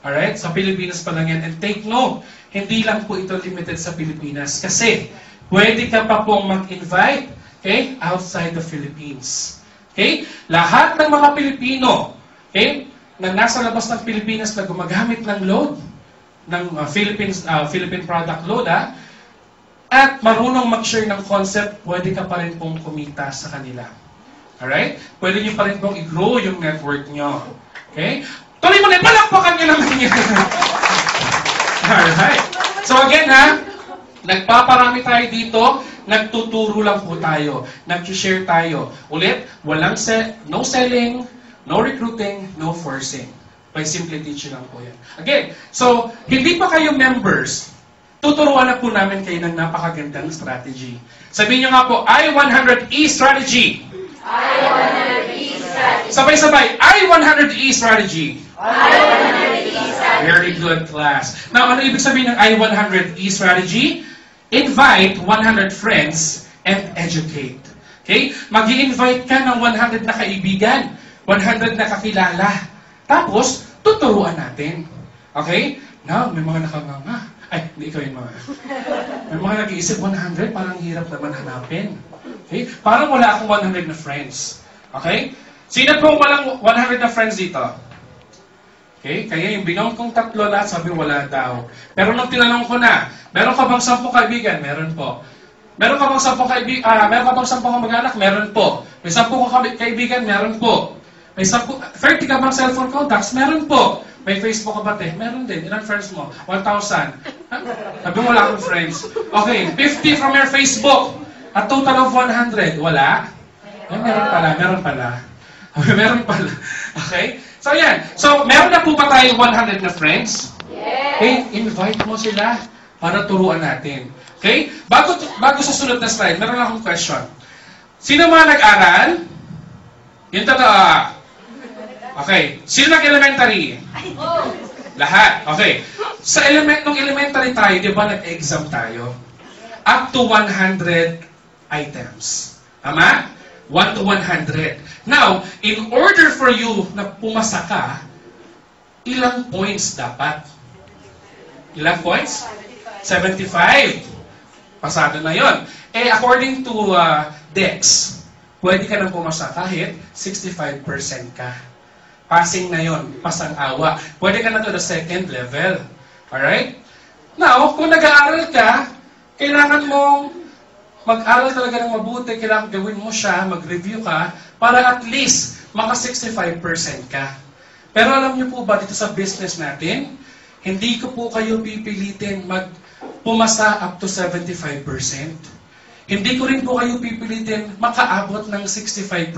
Alright? Sa Pilipinas pa lang yan. And take note, hindi lang po ito limited sa Pilipinas. Kasi, pwede ka pa pong mag-invite, okay, outside the Philippines. Okay? Lahat ng mga Pilipino, okay, na nasa labas ng Pilipinas na gumagamit ng load, ng Philippine product load, at marunong mag-share ng concept, pwede ka pa rin pong kumita sa kanila. Alright? Pwede nyo pa rin pong i-grow yung network nyo. Okay? Tuloy mo na, palakpakan nyo naman yan. Alright. So again nagpaparami tayo dito, nagtuturo lang po tayo, nag-share tayo. Ulit, no selling, no recruiting, no forcing. By simply teaching lang po yan. Again, so, hindi pa kayo members, tuturuan na po namin kayo ng napakagandang strategy. Sabihin nyo nga po, I-100E strategy. I-100E strategy. Sabay-sabay, I-100E strategy. I-100E strategy. Very good, class. Now, ano ibig sabihin ng I-100E strategy? Invite 100 friends and educate. Okay? Mag-i-invite ka ng 100 na kaibigan. 100 na kakilala. Tapos, tuturuan natin. Okay? Now, may mga nakanganga. Ay, hindi ikaw yung mga. May mga nag-iisip, 100, parang hirap naman hanapin. Okay? Parang wala akong 100 na friends. Okay? Sino pong walang 100 na friends dito? Okay? Kaya yung binom kong tatlo lahat, sabi wala daw. Pero nung tinanong ko na, meron ka bang 10 kaibigan? Meron po. Meron ka bang 10 kamag-anak? Meron po. May 10 kaibigan? Meron po. May 30 ka bang cellphone contacts? Meron po. May Facebook ka ba, te? Meron din. Ilan friends mo? 1,000. Sabi mo, wala akong friends. Okay, 50 from your Facebook. A total of 100. Wala? Ay, meron pala. Meron pala. Okay? So, yan. So, meron na po ba tayo 100 na friends? Yes. Okay, invite mo sila para turuan natin. Okay? Bago sa sunod na slide, meron akong question. Sino mga nag-aral? Yung totoo. Okay. Sino nag-elementary? Lahat. Okay. Nung elementary tayo, di ba nag-exam tayo? Up to 100 items. Tama? 1 to 100. Now, in order for you na pumasa ka, ilang points dapat? Ilang points? 75. Pasado na yon. Eh, according to DEX, pwede ka nang pumasa kahit 65% ka. Passing na yon, pasang-awa. Pwede ka na to the second level. Alright? Now, kung nag-aaral ka, kailangan mong mag-aral talaga ng mabuti, kailangan gawin mo siya, mag-review ka, para at least maka 65% ka. Pero alam niyo po ba, dito sa business natin, hindi ko po kayo pipilitin pumasa up to 75%. Hindi ko rin po kayo pipilitin makaabot ng 65%.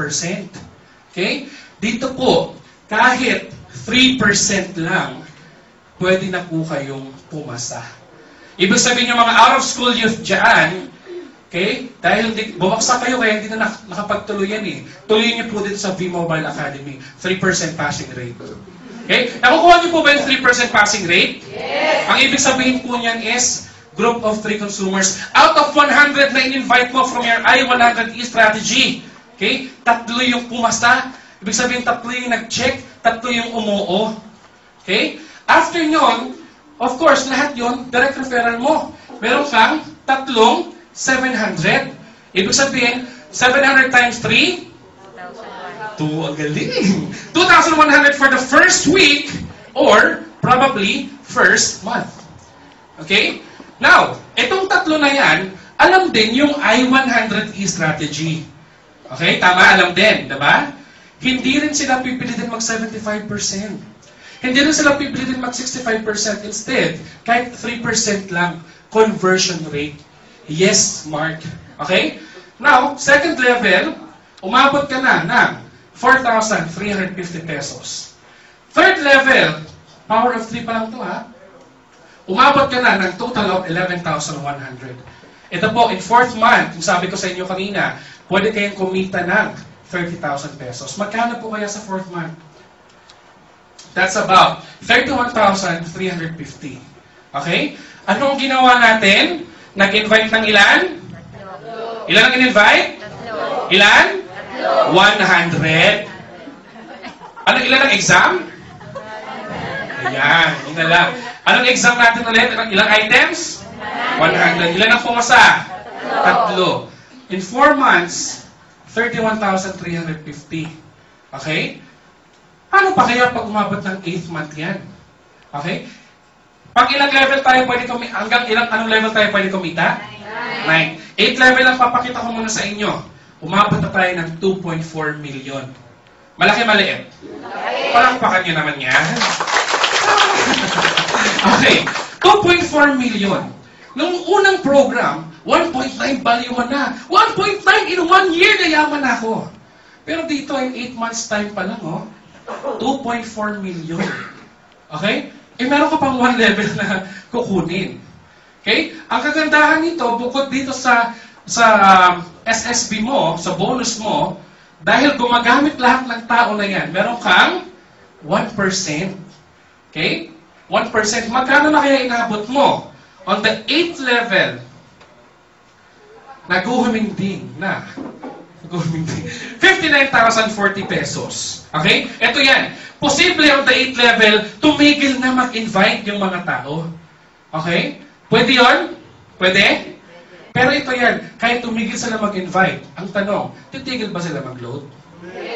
Okay? Dito po, kahit 3% lang, pwede na po kayong pumasa. Ibig sabihin yung mga out-of-school youth dyan, okay? Dahil bumagsak kayo, kaya hindi na nakapagtuloy yan eh. Tuloy niyo po dito sa V-Mobile Academy. 3% passing rate. Okay? Nakukuha niyo po ba yung 3% passing rate? Yes! Ang ibig sabihin po niyan is, group of 3 consumers. Out of 100 na in-invite mo from your I-100E strategy, okay? 3 yung pumasa. Ibig sabihin, 3 yung nag-check, 3 yung umuo. Okay? After nyon, of course, lahat yon direct referral mo. Meron kang 3 700. Ibig sabihin, 700 times 3? 2. Ang galing. 2,100 for the first week or probably first month. Okay? Now, itong 3 na yan, alam din yung I-100E strategy. Okay? Tama, alam din. Diba? Hindi rin sila pipilitin mag-75%. Hindi rin sila pipilitin mag-65%. Instead, kahit 3% lang, conversion rate. Yes, Mark. Okay? Now, second level, umabot ka na ng 4,350 pesos. Third level, power of 3 pa lang to ha. Umabot ka na ng total of 11,100. Ito po, in fourth month, yung sabi ko sa inyo kanina, pwede kayong kumita ng 30,000 pesos. Magkano po kaya sa fourth month? That's about 31,350. Okay? Anong ginawa natin? Nag-invite ng ilan? Ilan ang in-invite? Ilan? 100. Ilan ang exam? Ayan, yun na lang. Anong exam natin ulit? Ilang items? 100. Ilan ang pumasa? 3. In 4 months, 31,350. Okay? Paano pa kaya pag umabot ng 8th month yan? Okay? Pag ilang level tayo pwede kumita? Hanggang anong level tayo pwede kumita? 9. 8 level ang papakita ko muna sa inyo. Umabot na tayo ng 2.4 million. Malaki, maliit? Palakpakan nyo naman yan. Okay. 2.4 million. Nung unang program, 1.9 value man na. 1.9 in 1 year na yaman ako. Pero dito in 8 months time pa lang, 2.4 million. Okay? Eh, meron ka pang 1 level na kukunin. Okay? Ang kagandahan nito, bukod dito sa SSB mo, sa bonus mo, dahil gumagamit lahat ng tao na yan, meron kang 1%. Okay? 1%. Magkano na kaya inabot mo? On the 8th level, naguhumingding na. 59,040 pesos. Okay? Ito yan. Posible on the 8th level, tumigil na mag-invite yung mga tao. Okay? Pwede yun? Pwede? Pero ito yan, kahit tumigil sila mag-invite, ang tanong, titigil ba sila mag-load?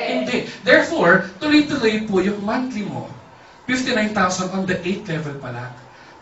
Hindi. Therefore, tuloy-tuloy po yung monthly mo. 59,000 on the 8th level pala.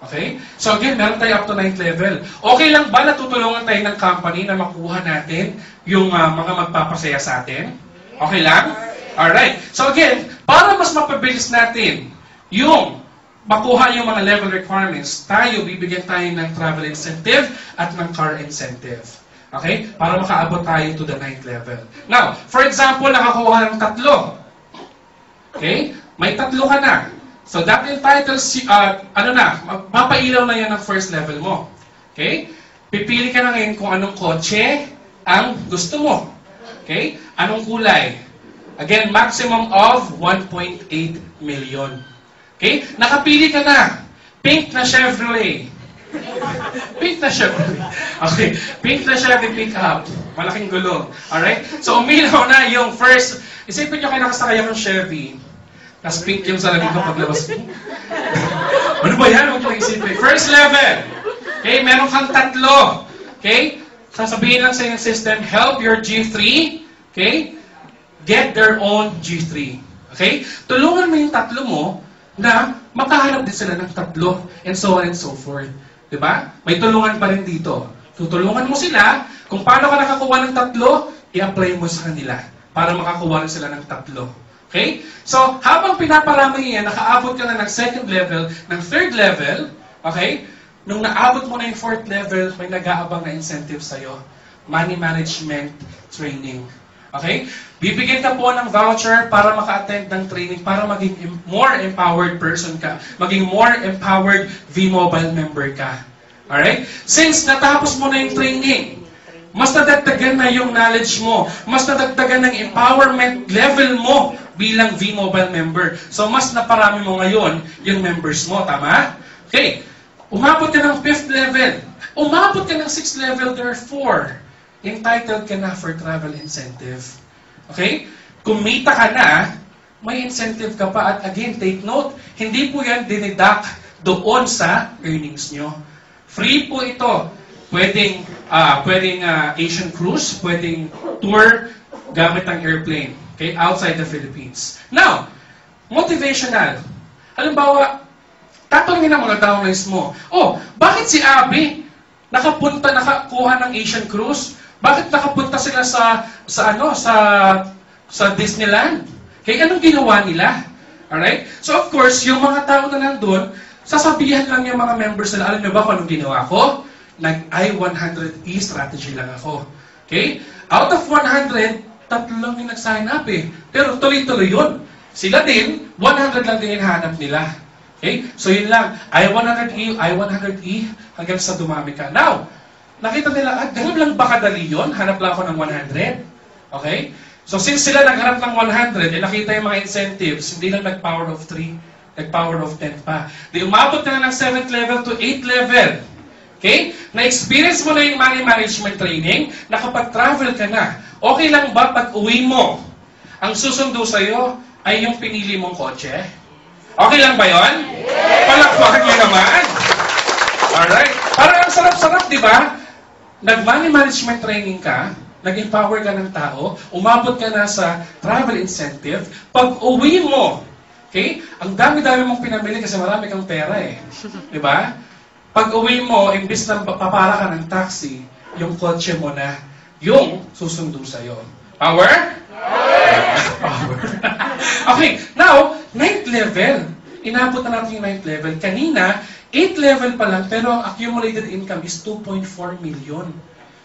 Okay? So again, meron tayo up to 9th level. Okay lang ba na tutulungan tayo ng company na makuha natin yung mga magpapasaya sa atin? Okay lang? Alright. So again, para mas mapabilis natin yung makuha yung mga level requirements, bibigyan tayo ng travel incentive at ng car incentive. Okay? Para makaabot tayo to the 9th level. Now, for example, nakakuha ng 3. Okay? May 3 ka na. So that entitles, mapailaw na yan ang first level mo. Okay? Pipili ka na ngayon kung anong kotse ang gusto mo. Okay? Anong kulay? Again, maximum of 1.8 million. Okay? Nakapili ka na. Pink na Chevrolet. Pink na Chevy. Okay, pink na Chevy pick-up. Malaking gulong. Alright? So, umilaw na yung first. Isipin nyo kayo nakasakay akong Chevy. Tapos pink yung salamin ko paglabas mo. Ano ba yan? Huwag mo isipin. First level. Okay, meron kang tatlo. Okay? Sasabihin lang sa yung system, help your G3. Okay? Get their own G3. Okay? Tulungan mo yung tatlo mo na makahanap din sila ng tatlo and so on and so forth. Diba? May tulungan pa rin dito. Tutulungan mo sila kung paano ka nakakuha ng tatlo, i-apply mo sa kanila para makakuha rin sila ng tatlo. Okay? So, habang pinaparami yan, nakaabot ka na ng second level, ng third level, okay? Nung naabot mo na yung fourth level, may nag-aabang na incentive sa'yo. Money management training. Okay? Bibigyan ka po ng voucher para maka-attend ng training, para maging more empowered person ka, maging more empowered V-Mobile member ka. Alright? Since natapos mo na yung training, mas nadagdagan na yung knowledge mo, mas nadagdagan ng empowerment level mo bilang V-Mobile member. So, mas naparami mo ngayon yung members mo. Tama? Okay. Umabot ka ng 5th level. Umabot ka ng 6th level, therefore, entitled ka na for travel incentive. Okay? Kumita ka na, may incentive ka pa. At again, take note, hindi po yan dinidak doon sa earnings nyo. Free po ito. Pwedeng Asian cruise, pwedeng tour gamit ang airplane. Okay? Outside the Philippines. Now, motivational. Halimbawa, tatanungin ng mga downlines mo, oh, bakit si Abby nakakuha ng Asian cruise? Bakit nakapunta sila sa Disneyland? Kaya anong ginawa nila? Alright? So of course, yung mga tao na nandun, sasabihan lang yung mga members nila, alam niyo ba kung anong ginawa ko? Nag-I-100E strategy lang ako. Okay? Out of 100, 3 lang yung nag-sign up eh. Pero tuloy-tuloy yun. Sila din, 100 lang din yung hanap nila. Okay? So yun lang. I-100E, I-100E, hanggang sa dumami ka. Now, nakita nila, ganun lang ba kadali yun? Hanap lang ako ng 100. Okay? So since sila naghanap ng 100, nakita yung mga incentives, hindi lang nag-power of 3, nag-power of 10 pa. Di umabot ka na ng 7th level to 8th level. Okay? Na-experience mo na yung money management training, nakapag-travel ka na. Okay lang ba pag uwi mo, ang susundo sa'yo ay yung pinili mong kotse? Okay lang ba yun? Palakpakan nyo naman. Alright? Parang ang sarap-sarap, di ba? Nag-money management training ka, nag-empower ka ng tao, umabot ka na sa travel incentive, pag uwi mo, okay? Ang dami-dami mong pinamili kasi marami kang pera eh. Di ba? Pag uwi mo, imbis na papara ka ng taxi, yung kotse mo na, yung susundo sa'yo. Power? Power. Okay, now, 9th level. Inabot na natin yung 9th level. Kanina, 8th level pa lang, pero ang accumulated income is 2.4 million.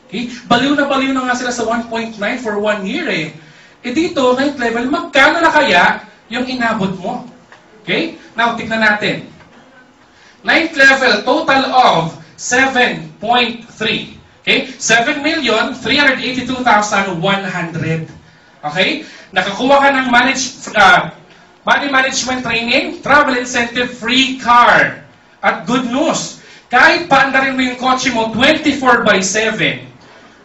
Okay? Baliw na nga sila sa 1.9 for 1 year eh. E dito, 9th level, magkano na kaya yung inabot mo? Okay? Now, tignan natin. 9th level, total of 7.3. Okay? 7,382,100. Okay? Nakakuha ka ng money management training, travel incentive, free car. At good news, kahit paandarin mo yung kotse mo 24/7,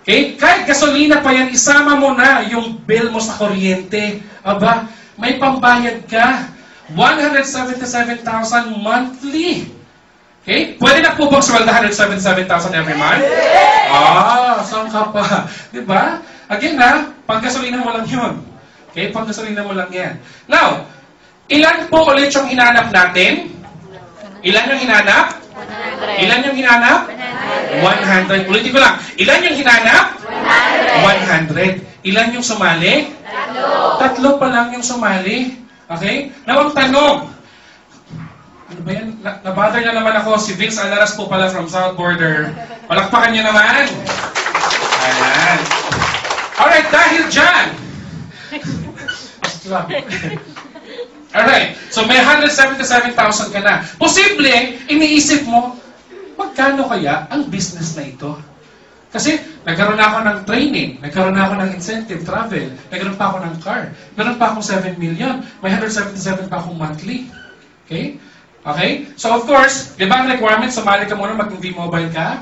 okay? Kahit gasolina pa yan, isama mo na yung bill mo sa kuryente. Aba, may pambayad ka. 177,000 monthly. Okay? Pwede na po bang swelda 177,000 every month? Saan ka pa? Diba? Again ha, pang-gasolina mo lang yun. Okay? Pang-gasolina mo lang yan. Now, ilan po ulit yung hinanap natin? Ilan yung hinanap? 100. Ilan yung hinanap? 100. Ulitin ko lang. Ilan yung hinanap? 100. Ilan yung sumali? 3 pa lang yung sumali. Okay? Now, ang tanong. Ano ba yan? Nabother na naman ako. Si Vince Alaras po pala from South Border. Palakpakan niyo naman. Ayan. Alright, dahil dyan. Alright, so may 177,000 ka na. Posible, iniisip mo, magkano kaya ang business na ito? Kasi nagkaroon na ako ng training, nagkaroon na ako ng incentive, travel, nagkaroon pa ako ng car, meron pa akong 7 million, may 177 pa akong monthly. Okay? Okay? So of course, di ba ang requirement, sumali ka muna maging V-Mobile ka?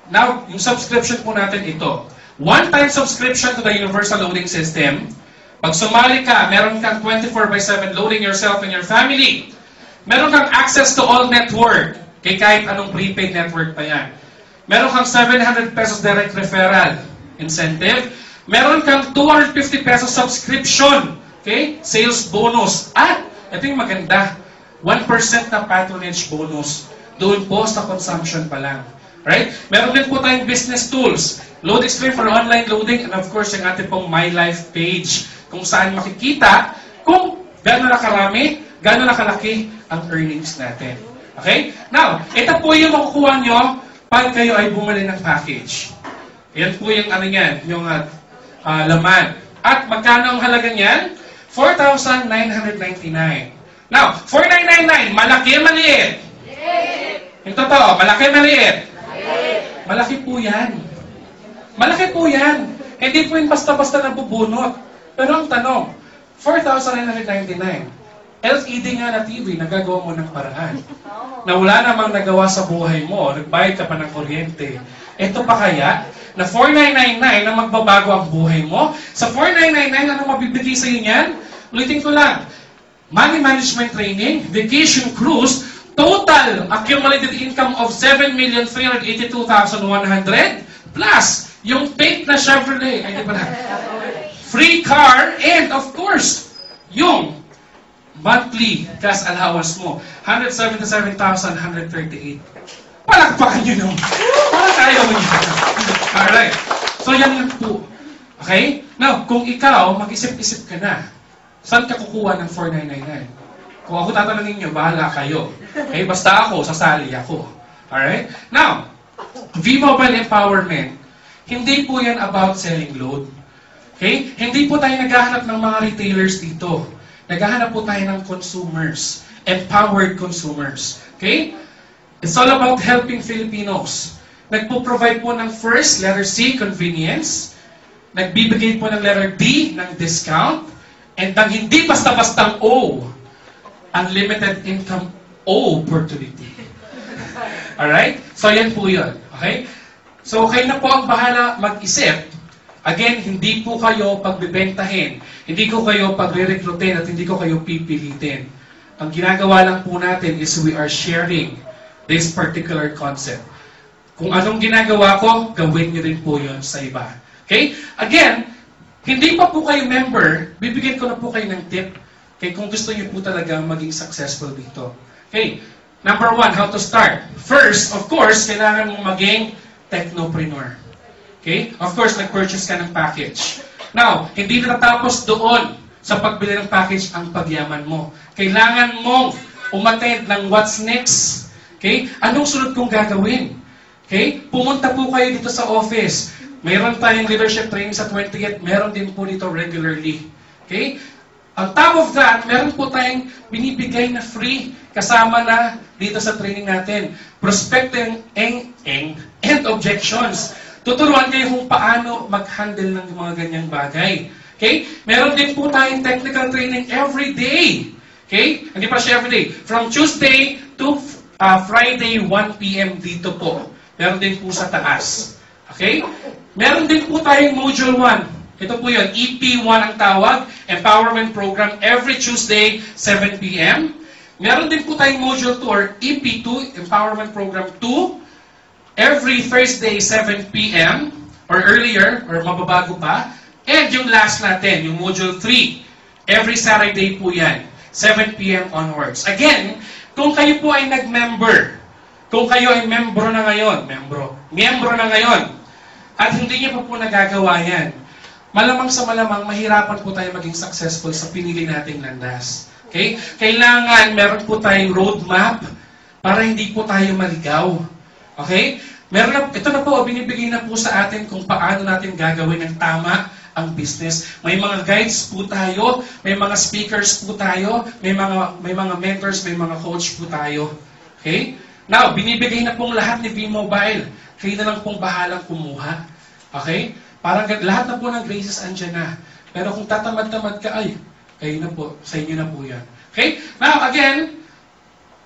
Now, yung subscription po natin ito. One-time subscription to the Universal Loading System. Pag sumali ka, meron kang 24/7 loading yourself and your family. Meron kang access to all network. Kay kahit anong prepaid network pa yan. Meron kang 700 pesos direct referral incentive. Meron kang 250 pesos subscription. Okay? Sales bonus. At, ito yung maganda. 1% na patronage bonus. Doon po sa consumption pa lang. Right? Meron din po tayong business tools. Load Extreme for online loading and of course yung ating pong My Life page kung saan makikita kung gano'n na karami, gano'n na kalaki ang earnings natin. Okay? Now, ito po yung makukuha nyo pag kayo ay bumili ng package. Yan po yung ano yan, yung laman. At magkano ang halaga niyan? 4,999. Now, 4,999, malaki o maliit? Yung totoo, malaki o maliit? Malaki po yan. Malaki po yan. Hindi po yung basta-basta nabubunot. Pero ang tanong, 4,999. LED nga na TV, nagagawa mo ng paraan. Na wala namang nagawa sa buhay mo, nagbayad ka pa ng kuryente. Ito pa kaya, na 4,999 na magbabago ang buhay mo? Sa 4,999, ano mabibigay sa iyo niyan? Ulitin ko lang, money management training, vacation cruise, total accumulated income of 7,382,100 plus yung paid na Chevrolet, ay di ba na? Free car, and of course, yung monthly gas allowance mo, 177,138. Palakpakan nyo nung. Parang ayaw mo nyo. Alright. So yan lang po. Okay? Now, kung ikaw, mag-isip-isip ka na, saan ka kukuha ng 4,999? Kung ako tatanungin nyo, bahala kayo. Okay? Basta ako, sasali ako. Alright? Now, V-Mobile Empowerment, hindi po yan about selling load. Okay? Hindi po tayo naghahanap ng mga retailers dito. Naghahanap po tayo ng consumers. Empowered consumers. Okay? It's all about helping Filipinos. Nagpo-provide po ng first, letter C, convenience. Nagbibigay po ng letter D, ng discount. And ang hindi basta-bastang O, unlimited income opportunity. Alright? So, yan po yun. Okay? So, kayo na po ang bahala mag-isip. Again, hindi po kayo pagbibentahin. Hindi ko kayo pagre-recruitin at hindi ko kayo pipilitin. Ang ginagawa lang po natin is we are sharing this particular concept. Kung anong ginagawa ko, gawin niyo rin po yun sa iba. Okay? Again, hindi pa po kayo member, bibigyan ko na po kayo ng tip. Okay, kung gusto niyo po talaga maging successful dito. Okay, number 1, how to start. First, of course, kailangan mong maging technopreneur. Okay? Of course, nag-purchase ka ng package. Now, hindi natatapos doon sa pagbili ng package ang pagyaman mo. Kailangan mong umattend ng what's next. Okay? Anong sunod kong gagawin? Okay? Pumunta po kayo dito sa office. Mayroon tayong leadership training sa 20th. Meron din po dito regularly. Okay? On top of that, meron po tayong binibigay na free kasama na dito sa training natin. Prospecting and objections. Tuturuan kayo kung paano mag-handle ng mga ganyang bagay. Okay? Meron din po tayong technical training every day. Okay? Hindi pa siya every day. From Tuesday to Friday, 1 p.m. dito po. Meron din po sa taas. Okay? Meron din po tayong Module 1. Ito po yun, EP1 ang tawag, Empowerment Program, every Tuesday, 7 p.m. Meron din po tayong Module 2 or EP2, Empowerment Program 2, every Thursday, 7 p.m. or earlier, or mababago pa. And yung last natin, yung Module 3, every Saturday po yan, 7 p.m. onwards. Again, kung kayo po ay nag-member, kung kayo ay membro na ngayon, at hindi niyo pa po nagagawa yan, malamang sa malamang, mahirapan po tayo maging successful sa pinili nating landas. Okay? Kailangan meron po tayong roadmap para hindi po tayo maligaw. Okay? Ito na po, binibigay na po sa atin kung paano natin gagawin ng tama ang business. May mga guides po tayo, may mga speakers po tayo, may mga mentors, may mga coach po tayo. Okay? Now, binibigay na pong lahat ni V-Mobile. Kayo na lang pong bahalang kumuha. Okay? Parang lahat na po ng graces andyan na. Pero kung tatamad-tamad ka, ay, kayo na po, sa inyo na po yan. Okay? Now, again,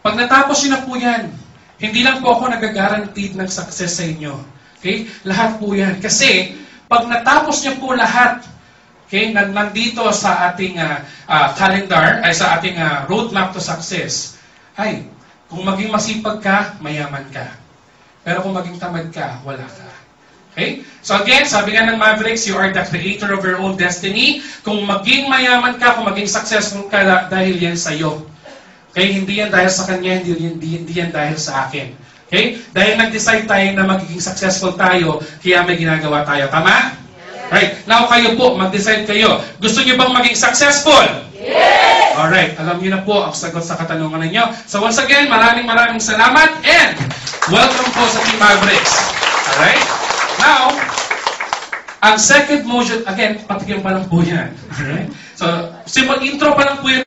Pag natapos nyo na po yan, hindi lang po ako nag-guaranteed ng success sa inyo. Okay? Lahat po yan. Kasi, pag natapos nyo po lahat, okay, nandito sa ating calendar, ay sa ating roadmap to success, ay, kung maging masipag ka, mayaman ka. Pero kung maging tamad ka, wala ka. Okay? So again, sabi nga ng Mavericks, you are the creator of your own destiny. Kung maging mayaman ka, kung maging successful ka, dahil yan sa'yo. Okay? Hindi yan dahil sa kanya, hindi yan dahil sa akin. Okay? Dahil nag-decide tayo na magiging successful tayo, kaya may ginagawa tayo. Tama? Right. Now kayo po, mag-decide kayo. Gusto niyo bang maging successful? Yes! Alright. Alam niyo na po ang sagot sa katanungan ninyo. So once again, maraming salamat and welcome po sa Team Mavericks. Alright? Now, ang second motion, again, patikim pa lang po yan. Alright? So, simple intro pa lang po yan.